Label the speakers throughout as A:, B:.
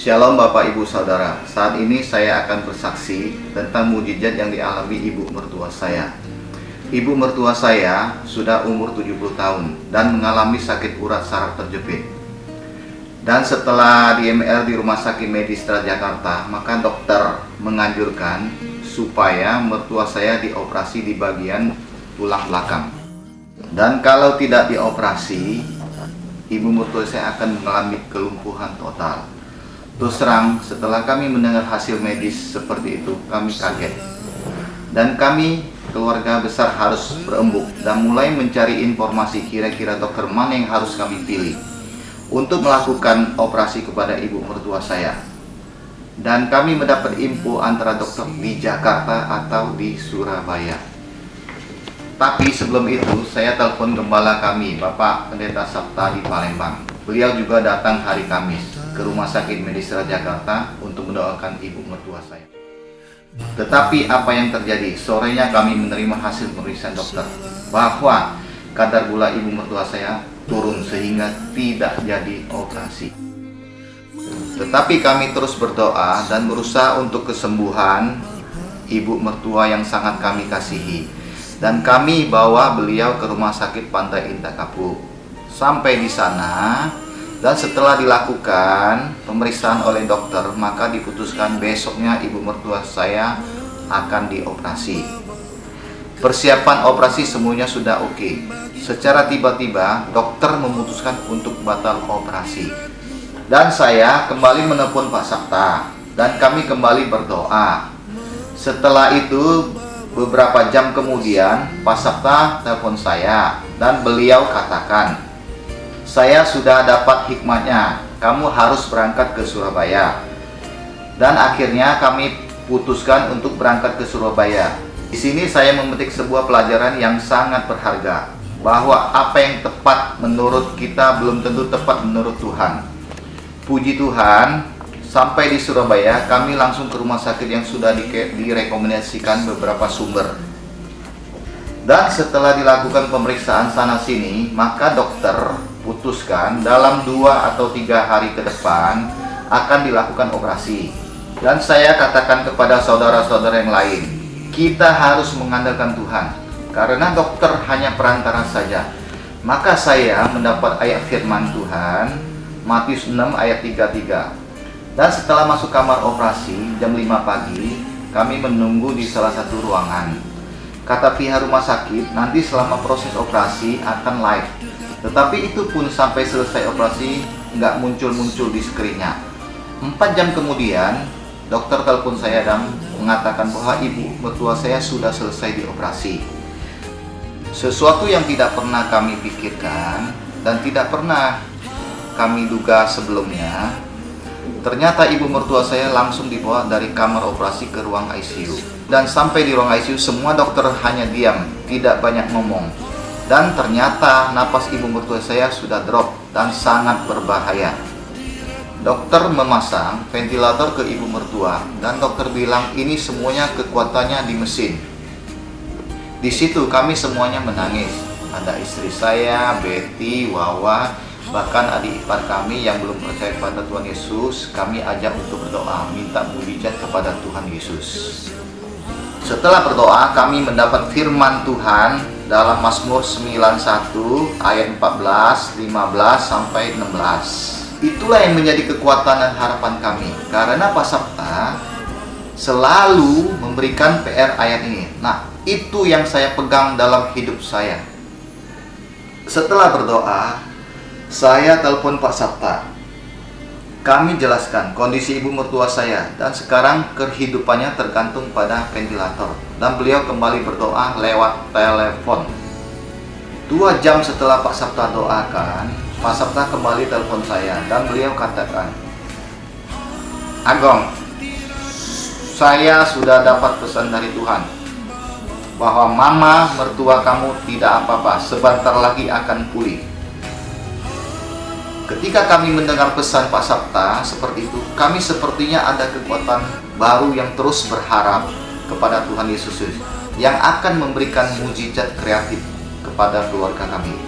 A: Shalom Bapak Ibu Saudara, saat ini saya akan bersaksi tentang mukjizat yang dialami ibu mertua saya. Ibu mertua saya sudah umur 70 tahun dan mengalami sakit urat saraf terjepit. Dan setelah di MR di Rumah Sakit Medis Jakarta, maka dokter menganjurkan supaya mertua saya dioperasi di bagian tulang belakang. Dan kalau tidak dioperasi, ibu mertua saya akan mengalami kelumpuhan total. Terus terang, setelah kami mendengar hasil medis seperti itu, kami kaget. Dan kami, keluarga besar, harus berembuk dan mulai mencari informasi kira-kira dokter mana yang harus kami pilih untuk melakukan operasi kepada ibu mertua saya. Dan kami mendapat info antara dokter di Jakarta atau di Surabaya. Tapi sebelum itu, saya telepon gembala kami, Bapak Pendeta Sabta di Palembang. Beliau juga datang hari Kamis ke Rumah Sakit Medis Jakarta untuk mendoakan ibu mertua saya. Tetapi apa yang terjadi? Sorenya kami menerima hasil pemeriksaan dokter bahwa kadar gula ibu mertua saya turun sehingga tidak jadi operasi. Tetapi kami terus berdoa dan berusaha untuk kesembuhan ibu mertua yang sangat kami kasihi. Dan kami bawa beliau ke Rumah Sakit Pantai Indah Kapuk. Sampai di sana, dan setelah dilakukan pemeriksaan oleh dokter, maka diputuskan besoknya ibu mertua saya akan dioperasi. Persiapan operasi semuanya sudah oke. Secara tiba-tiba dokter memutuskan untuk batal operasi. Dan saya kembali menelpon Pak Sabta dan kami kembali berdoa. Setelah itu beberapa jam kemudian Pak Sabta telepon saya dan beliau katakan, "Saya sudah dapat hikmahnya, kamu harus berangkat ke Surabaya." Dan akhirnya kami putuskan untuk berangkat ke Surabaya. Di sini saya memetik sebuah pelajaran yang sangat berharga, bahwa apa yang tepat menurut kita belum tentu tepat menurut Tuhan. Puji Tuhan, sampai di Surabaya kami langsung ke rumah sakit yang sudah direkomendasikan beberapa sumber. Dan setelah dilakukan pemeriksaan sana-sini, maka dokter putuskan dalam 2 atau 3 hari ke depan akan dilakukan operasi. Dan saya katakan kepada saudara-saudara yang lain, kita harus mengandalkan Tuhan, karena dokter hanya perantara saja. Maka saya mendapat ayat firman Tuhan, Matius 6 ayat 33. Dan setelah masuk kamar operasi jam 5 pagi, kami menunggu di salah satu ruangan. Kata pihak rumah sakit, nanti selama proses operasi akan live. Tetapi itu pun sampai selesai operasi nggak muncul-muncul di skrinnya. 4 jam kemudian dokter telepon saya dan mengatakan bahwa ibu mertua saya sudah selesai dioperasi. Sesuatu yang tidak pernah kami pikirkan dan tidak pernah kami duga sebelumnya. Ternyata ibu mertua saya langsung dibawa dari kamar operasi ke ruang ICU. Dan sampai di ruang ICU semua dokter hanya diam, tidak banyak ngomong. Dan ternyata napas ibu mertua saya sudah drop dan sangat berbahaya. Dokter memasang ventilator ke ibu mertua dan dokter bilang ini semuanya kekuatannya di mesin. Di situ kami semuanya menangis. Ada istri saya, Betty, Wawa, bahkan adik ipar kami yang belum percaya pada Tuhan Yesus, kami ajak untuk berdoa, minta mujizat kepada Tuhan Yesus. Setelah berdoa, kami mendapat firman Tuhan dalam Mazmur 91 ayat 14, 15 sampai 16. Itulah yang menjadi kekuatan dan harapan kami, karena Pak Sabta selalu memberikan PR ayat ini. Nah, itu yang saya pegang dalam hidup saya. Setelah berdoa, saya telepon Pak Sabta. Kami jelaskan kondisi ibu mertua saya dan sekarang kehidupannya tergantung pada ventilator. Dan beliau kembali berdoa lewat telepon. 2 jam setelah Pak Sabta doakan, Pak Sabta kembali telepon saya dan beliau katakan, "Agong, saya sudah dapat pesan dari Tuhan bahwa mama mertua kamu tidak apa-apa, sebentar lagi akan pulih." Ketika kami mendengar pesan Pak Sabta seperti itu, kami sepertinya ada kekuatan baru yang terus berharap kepada Tuhan Yesus yang akan memberikan mujizat kreatif kepada keluarga kami.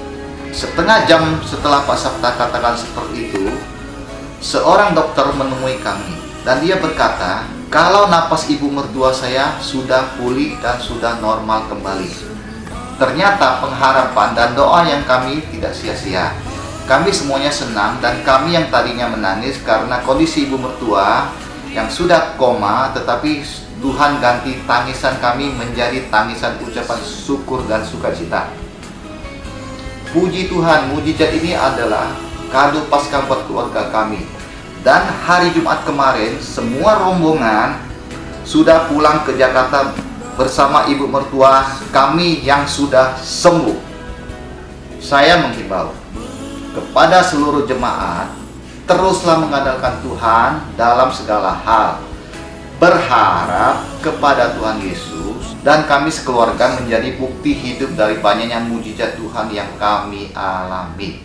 A: Setengah jam setelah Pak Sabta katakan seperti itu, seorang dokter menemui kami dan dia berkata, kalau napas ibu mertua saya sudah pulih dan sudah normal kembali. Ternyata pengharapan dan doa yang kami tidak sia-sia. Kami semuanya senang dan kami yang tadinya menangis karena kondisi ibu mertua yang sudah koma, tetapi Tuhan ganti tangisan kami menjadi tangisan ucapan syukur dan sukacita. Puji Tuhan, mujizat ini adalah kado Paskah buat keluarga kami. Dan hari Jumat kemarin, semua rombongan sudah pulang ke Jakarta bersama ibu mertua kami yang sudah sembuh. Saya menghimbau kepada seluruh jemaat, teruslah mengandalkan Tuhan dalam segala hal. Berharap kepada Tuhan Yesus, dan kami sekeluarga menjadi bukti hidup dari banyaknya mujizat Tuhan yang kami alami.